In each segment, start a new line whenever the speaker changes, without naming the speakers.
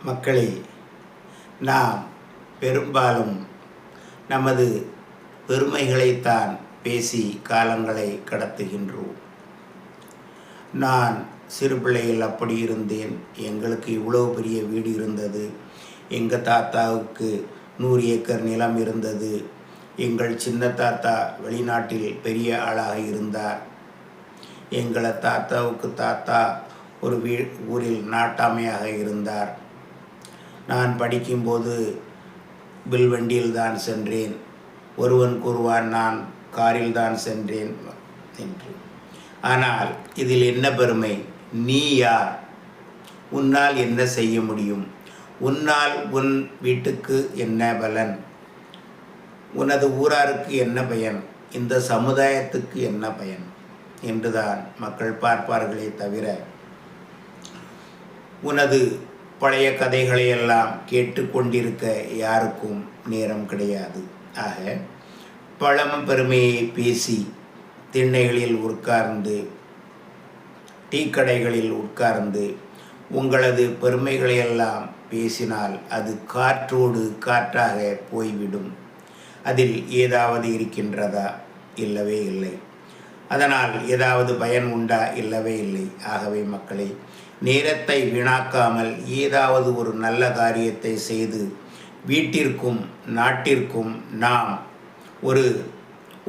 மக்களே, நாம் பெரும்பாலும் நமது பெருமைகளைத்தான் பேசி காலங்களை கடத்துகின்றோம். நான் சிறு பிள்ளையில் அப்படி இருந்தேன், எங்களுக்கு இவ்வளோ பெரிய வீடு இருந்தது, எங்கள் தாத்தாவுக்கு 100 ஏக்கர் நிலம் இருந்தது, எங்கள் சின்ன தாத்தா வெளிநாட்டில் பெரிய ஆளாக இருந்தார், எங்களை தாத்தாவுக்கு தாத்தா ஒரு ஊரில் நாட்டாமையாக இருந்தார், நான் படிக்கும்போது பில்வண்டியில் தான் சென்றேன், ஒருவன் கூறுவான் நான் காரில் தான் சென்றேன் என்று. ஆனால் இதில் என்ன பெருமை? நீ யார்? உன்னால் என்ன செய்ய முடியும்? உன்னால் உன் வீட்டுக்கு என்ன பலன்? உனது ஊராருக்கு என்ன பயன்? இந்த சமுதாயத்துக்கு என்ன பயன் என்றுதான் மக்கள் பார்ப்பார்களே தவிர உனது பழைய கதைகளையெல்லாம் கேட்டுக்கொண்டிருக்க யாருக்கும் நேரம் கிடையாது. ஆக பழம் பெருமையை பேசி திண்ணைகளில் உட்கார்ந்து டீக்கடைகளில் உட்கார்ந்து உங்களது பெருமைகளையெல்லாம் பேசினால் அது காற்றோடு காற்றாக போய்விடும். அதில் ஏதாவது இருக்கின்றதா? இல்லவே இல்லை. அதனால் ஏதாவது பயன் உண்டா? இல்லவே இல்லை. ஆகவே மக்களே, நேரத்தை வீணாக்காமல் ஏதாவது ஒரு நல்ல காரியத்தை செய்து வீட்டிற்கும் நாட்டிற்கும் நாம் ஒரு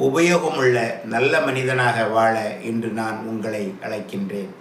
உபயோகமுள்ள நல்ல மனிதனாக வாழ இன்று நான் உங்களை அழைக்கின்றேன்.